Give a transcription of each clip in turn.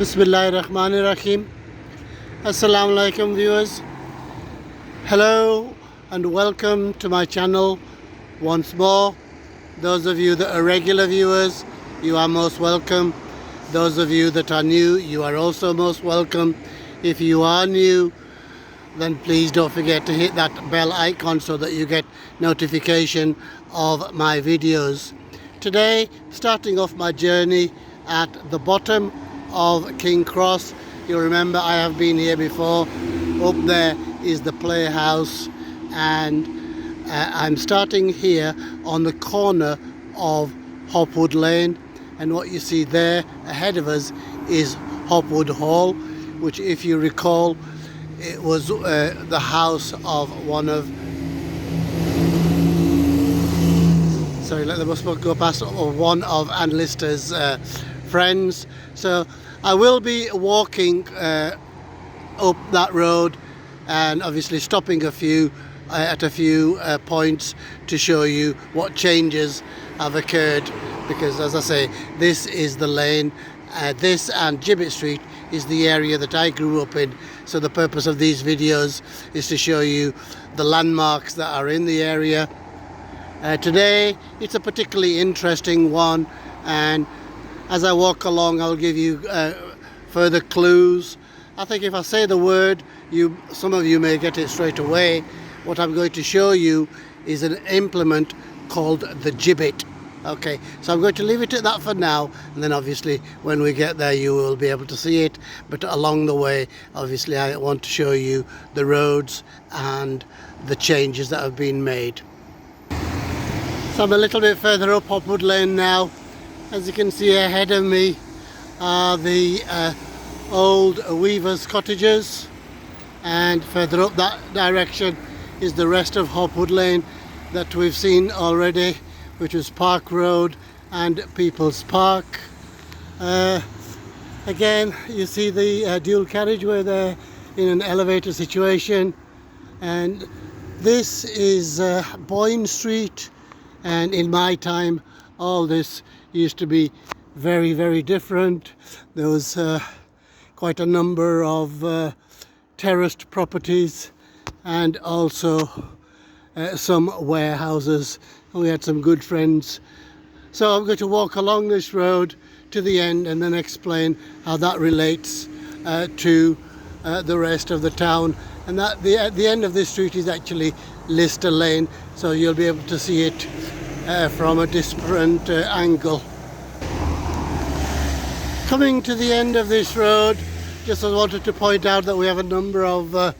Bismillahirrahmanirrahim. Assalamu alaikum viewers. Hello and welcome to my channel once more. Those of you that are regular viewers, you are most welcome. Those of you that are new, you are also most welcome. If you are new, then please don't forget to hit that bell icon so that you get notification of my videos. Today, starting off my journey at the bottom of King Cross. You remember I have been here before. Up there is the playhouse, and I'm starting here on the corner of Hopwood Lane, and what you see there ahead of us is Hopwood Hall, which, if you recall, it was the house of one of, sorry, let the bus go past, of one of Anne Lister's friends. So I will be walking up that road and obviously stopping at a few points to show you what changes have occurred, because, as I say, this is the lane. This and Gibbet Street is the area that I grew up in, so the purpose of these videos is to show you the landmarks that are in the area. Today it's a particularly interesting one, and as I walk along I'll give you further clues. I think if I say the word, some of you may get it straight away. What I'm going to show you is an implement called the gibbet. Okay, so I'm going to leave it at that for now, and then obviously when we get there you will be able to see it. But along the way, obviously, I want to show you the roads and the changes that have been made. So I'm a little bit further up Hopwood Lane now. As you can see ahead of me are the old weavers' cottages, and further up that direction is the rest of Hopwood Lane that we've seen already, which was Park Road and People's Park. Again, you see the dual carriageway there in an elevator situation, and this is Boyne Street, and in my time all this used to be very, very different. There was quite a number of terraced properties and also some warehouses. We had some good friends. So I'm going to walk along this road to the end and then explain how that relates to the rest of the town. And that the end of this street is actually Lister Lane, so you'll be able to see it from a different angle. Coming to the end of this road, just I wanted to point out that we have a number of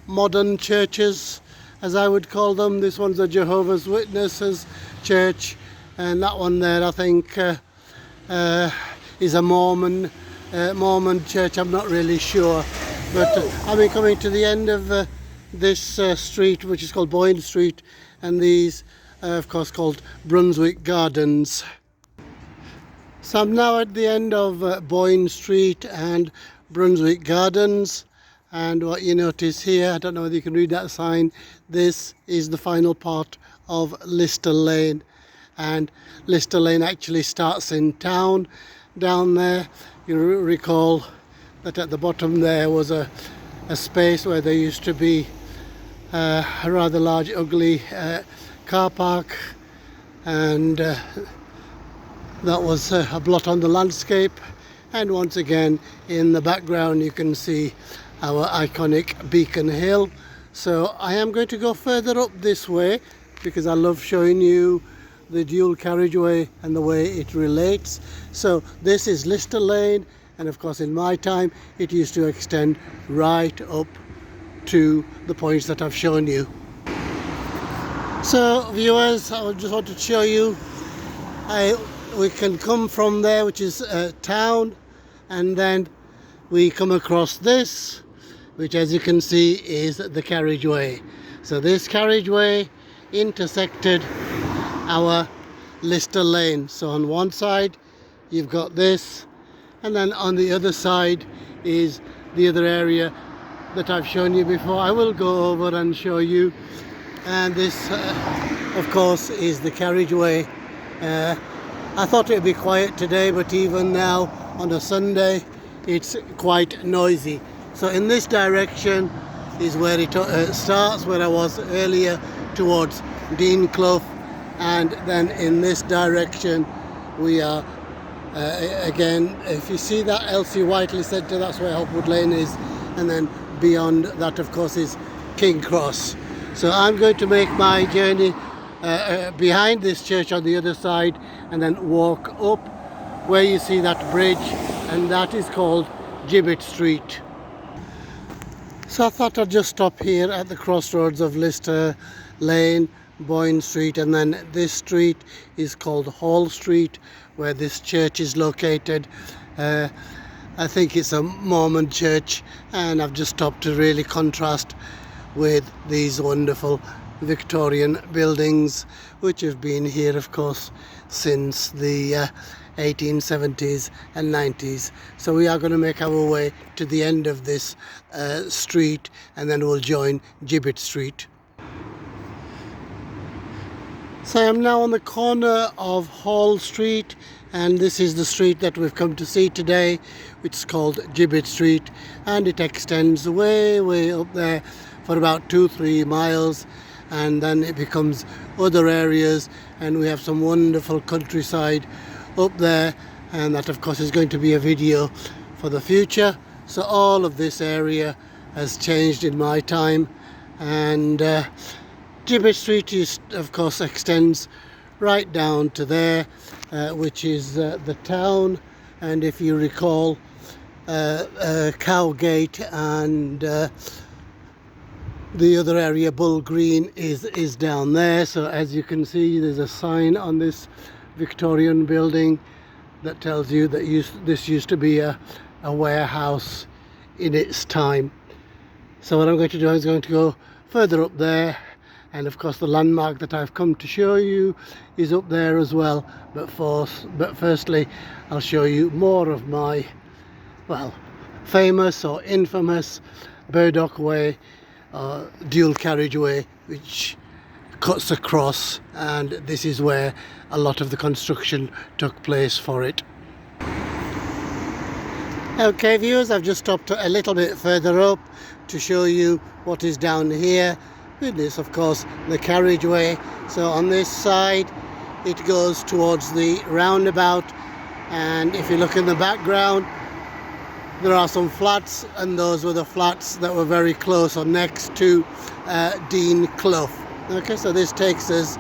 modern churches, as I would call them. This one's a Jehovah's Witnesses church, and that one there I think is a Mormon church. I'm not really sure, but I've been coming to the end of this street, which is called Boyne Street, and these of course called Brunswick Gardens. So I'm now at the end of Boyne Street and Brunswick Gardens, and what you notice here, I don't know whether you can read that sign, this is the final part of Lister Lane, and Lister Lane actually starts in town down there. You recall that at the bottom there was a space where there used to be a rather large ugly car park, and that was a blot on the landscape. And once again in the background you can see our iconic Beacon Hill. So I am going to go further up this way because I love showing you the dual carriageway and the way it relates. So this is Lister Lane, and of course in my time it used to extend right up to the points that I've shown you. So viewers, I just wanted to show you we can come from there, which is town, and then we come across this, which, as you can see, is the carriageway. So this carriageway intersected our Lister Lane. So on one side you've got this, and then on the other side is the other area that I've shown you before. I will go over and show you, and this of course is the carriageway. I thought it would be quiet today, but even now on a Sunday it's quite noisy. So in this direction is where it starts, where I was earlier, towards Dean Clough, and then in this direction we are again, if you see that Elsie Whiteley Centre, that's where Hopwood Lane is, and then beyond that of course is King Cross. So I'm going to make my journey behind this church on the other side and then walk up where you see that bridge, and that is called Gibbet Street. So I thought I'd just stop here at the crossroads of Lister Lane, Boyne Street, and then this street is called Hall Street, where this church is located. I think it's a Mormon church, and I've just stopped to really contrast with these wonderful Victorian buildings, which have been here of course since the 1870s and 90s. So we are going to make our way to the end of this street, and then we'll join Gibbet Street. So I am now on the corner of Hall Street, and this is the street that we've come to see today, which is called Gibbet Street, and it extends way up there for about 2-3 miles, and then it becomes other areas, and we have some wonderful countryside up there, and that of course is going to be a video for the future. So all of this area has changed in my time, and Gibbet Street is, of course, extends right down to there, which is the town, and if you recall, Cowgate and the other area, Bull Green, is down there. So as you can see, there's a sign on this Victorian building that tells you that this used to be a warehouse in its time. So what I'm going to do is going to go further up there, and of course the landmark that I've come to show you is up there as well, but firstly I'll show you more of my, well, famous or infamous Burdock Way, dual carriageway, which cuts across, and this is where a lot of the construction took place for it. Okay viewers, I've just stopped a little bit further up to show you what is down here. With this of course the carriageway. So on this side it goes towards the roundabout, and if you look in the background there are some flats, and those were the flats that were very close or next to Dean Clough. Okay, so this takes us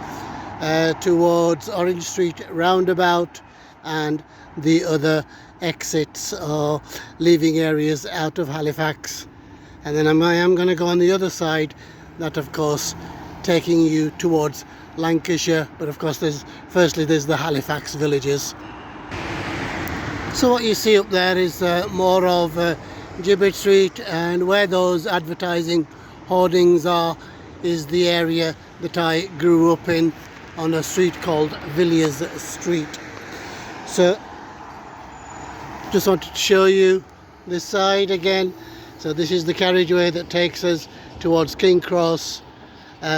towards Orange Street roundabout and the other exits or leaving areas out of Halifax, and then I am going to go on the other side, that of course taking you towards Lancashire, but of course there's the Halifax villages. So what you see up there is more of Gibbet Street, and where those advertising hoardings are is the area that I grew up in, on a street called Villiers Street. So just wanted to show you this side again. So this is the carriageway that takes us towards King Cross,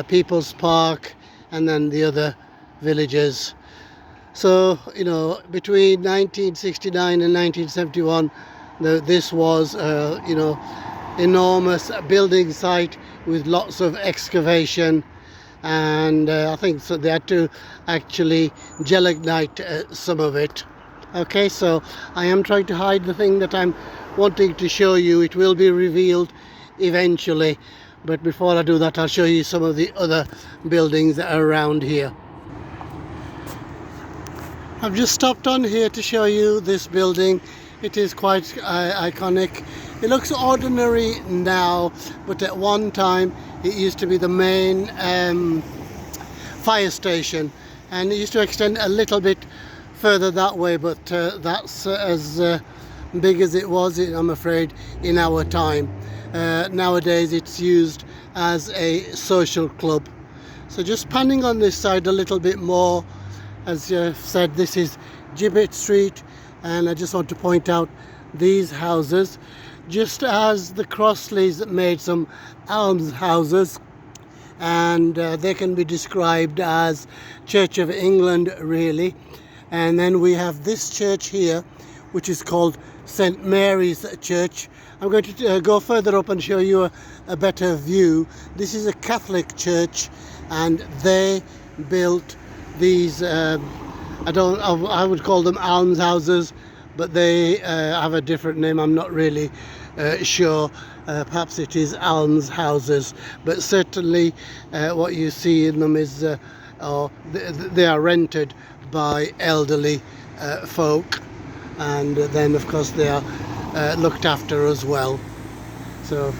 People's Park, and then the other villages. So, you know, between 1969 and 1971, this was, you know, enormous building site with lots of excavation, and I think so they had to actually gelignite some of it. Okay, so I am trying to hide the thing that I'm wanting to show you. It will be revealed eventually, but before I do that I'll show you some of the other buildings that are around here. I've just stopped on here to show you this building. It is quite iconic. It looks ordinary now, but at one time it used to be the main fire station, and it used to extend a little bit further that way, but that's as big as it was, I'm afraid, in our time. Nowadays it's used as a social club. So just panning on this side a little bit more, as I've said, this is Gibbet Street, and I just want to point out these houses, just as the Crossleys made some almshouses, and they can be described as Church of England really. And then we have this church here, which is called St Mary's Church. I'm going to go further up and show you a better view. This is a Catholic church, and they built these, I would call them almshouses, but they have a different name. I'm not really sure. Perhaps it is almshouses, but certainly what you see in them is they are rented by elderly folk, and then of course they are looked after as well. So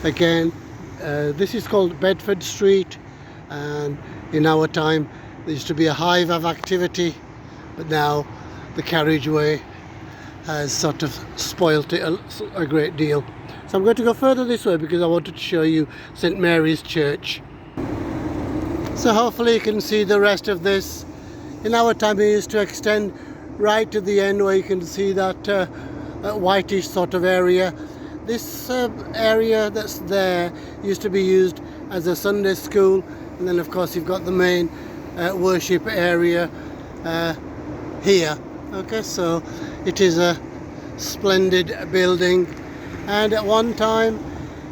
again, this is called Bedford Street, and in our time there used to be a hive of activity, but now the carriageway has sort of spoilt it a great deal. So I'm going to go further this way because I wanted to show you St Mary's Church. So hopefully you can see the rest of this. In our time it used to extend right to the end where you can see that whitish sort of area. This area that's there used to be used as a Sunday school, and then of course you've got the main worship area here. Okay, so it is a splendid building, and at one time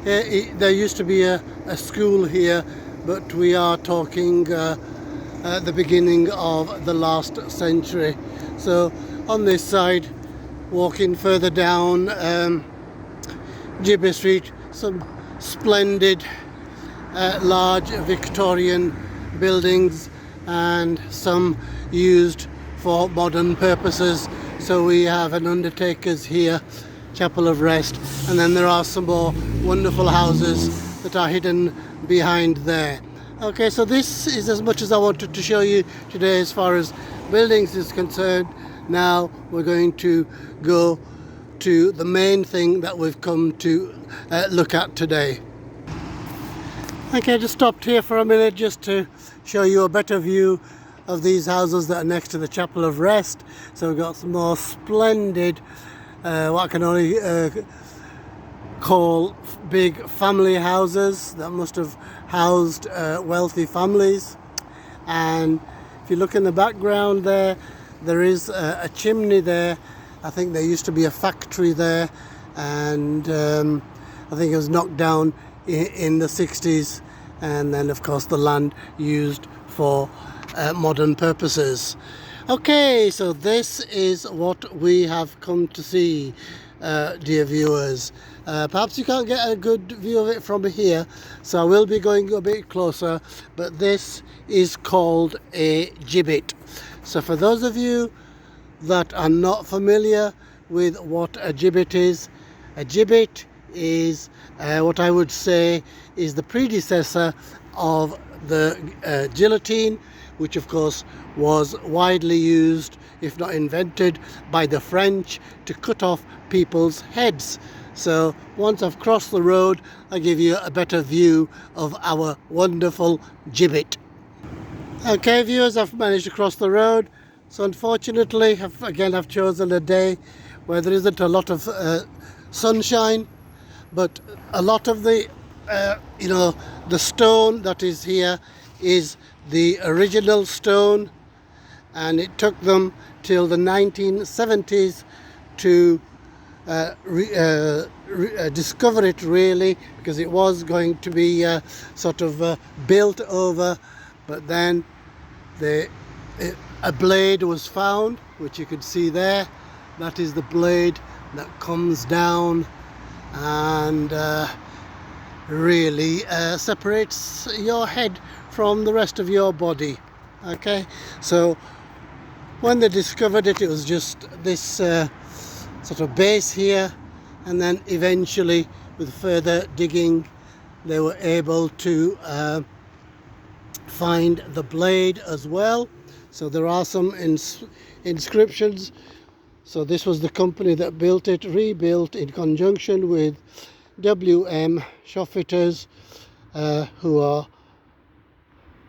there used to be a school here, but we are talking at the beginning of the last century. So on this side, walking further down Gibbet Street, some splendid large Victorian buildings, and some used for modern purposes. So we have an undertaker's here, chapel of rest, and then there are some more wonderful houses that are hidden behind there. Okay, so this is as much as I wanted to show you today as far as buildings is concerned. Now we're going to go to the main thing that we've come to look at today. Okay, I just stopped here for a minute just to show you a better view of these houses that are next to the chapel of rest. So we've got some more splendid, what I can only call big family houses that must have housed wealthy families. And if you look in the background there is a chimney there. I think there used to be a factory there, and I think it was knocked down in the 60s, and then of course the land used for modern purposes. Okay, so this is what we have come to see, dear viewers. Perhaps you can't get a good view of it from here, so I will be going a bit closer, but this is called a gibbet. So for those of you that are not familiar with what a gibbet is what I would say is the predecessor of the guillotine, which of course was widely used, if not invented, by the French to cut off people's heads. So once I've crossed the road, I'll give you a better view of our wonderful gibbet. Okay viewers, I've managed to cross the road. So unfortunately, I've chosen a day where there isn't a lot of sunshine, but a lot of the the stone that is here is the original stone, and it took them till the 1970s to discover it, really, because it was going to be sort of built over, but then a blade was found, which you can see there. That is the blade that comes down and really separates your head from the rest of your body. Okay, so when they discovered it, it was just this sort of base here, and then eventually with further digging they were able to find the blade as well. So there are some inscriptions. So this was the company that built it, rebuilt in conjunction with W.M. Shopfitters, who are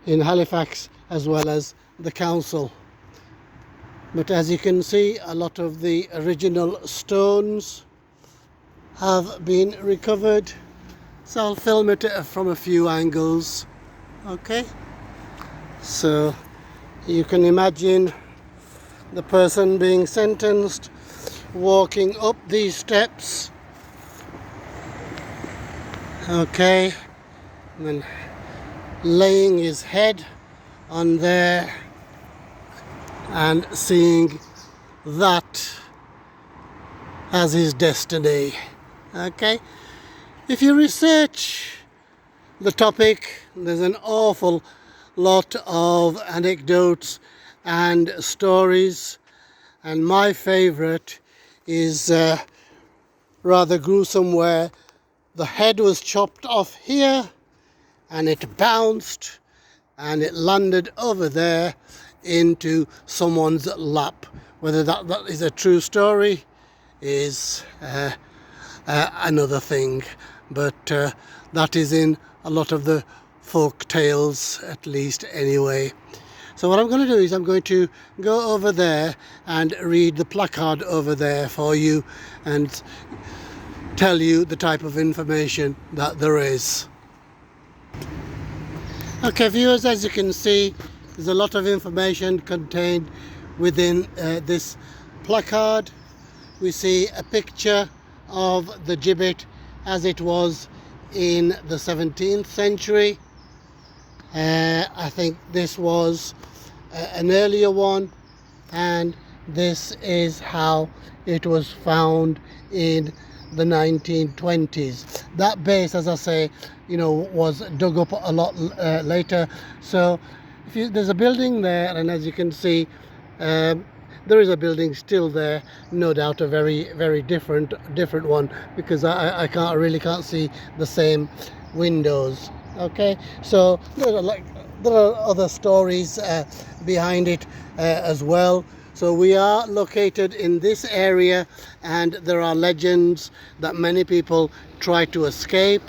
in Halifax, as well as the council. But as you can see, a lot of the original stones have been recovered. So I'll film it from a few angles. Okay, so you can imagine the person being sentenced walking up these steps. Okay, and then laying his head on there and seeing that as his destiny. Okay, if you research the topic, there's an awful lot of anecdotes and stories, and my favorite is rather gruesome, where the head was chopped off here and it bounced and it landed over there into someone's lap. Whether that is a true story is another thing, but that is in a lot of the folk tales, at least anyway. So what I'm going to do is I'm going to go over there and read the placard over there for you and tell you the type of information that there is. Okay viewers, as you can see, there's a lot of information contained within this placard. We see a picture of the gibbet as it was in the 17th century. I think this was an earlier one, and this is how it was found in the 1920s. That base, as I say, was dug up a lot later. So there's a building there, and as you can see, there is a building still there, no doubt a very different one, because I can't see the same windows. Okay, so there are other stories behind it as well. So we are located in this area, and there are legends that many people try to escape,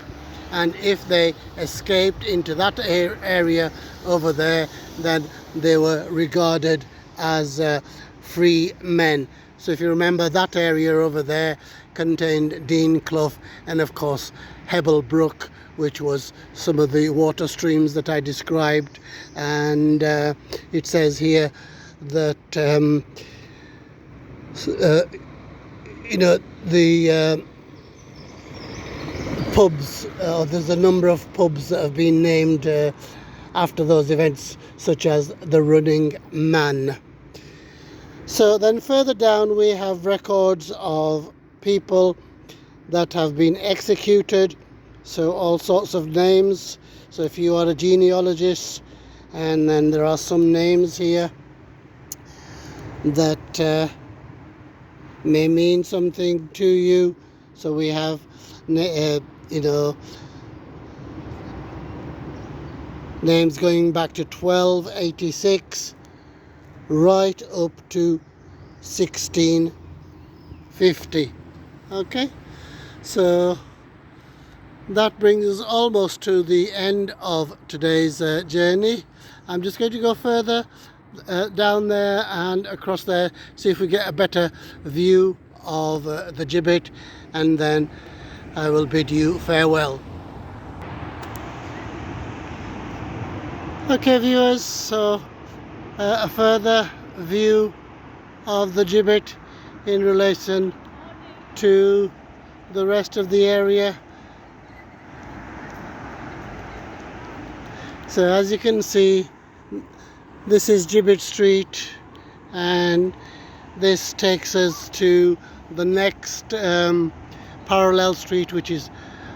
and if they escaped into that area over there, then they were regarded as free men. So if you remember, that area over there contained Dean Clough and of course Hebble Brook, which was some of the water streams that I described. And it says here that the pubs, there's a number of pubs that have been named after those events, such as the Running Man. So then further down we have records of people that have been executed, so all sorts of names. So if you are a genealogist, and then there are some names here that may mean something to you. So we have names going back to 1286 right up to 1650. Okay, so that brings us almost to the end of today's journey. I'm just going to go further down there and across there, see if we get a better view of the gibbet, and then I will bid you farewell. Okay viewers, so a further view of the gibbet in relation to the rest of the area. So as you can see, this is Gibbet Street, and this takes us to the next parallel street, which is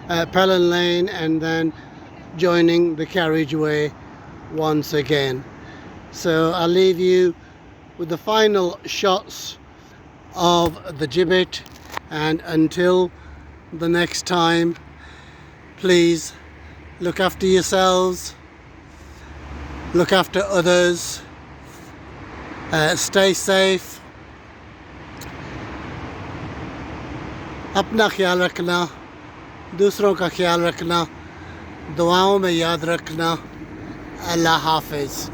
Hopwood Lane, and then joining the carriageway once again. So I'll leave you with the final shots of the gibbet, and until the next time, please look after yourselves, look after others, stay safe, अपना ख्याल रखना, दूसरों का ख्याल रखना, दुआओं में याद रखना। अल्लाह हाफिज़।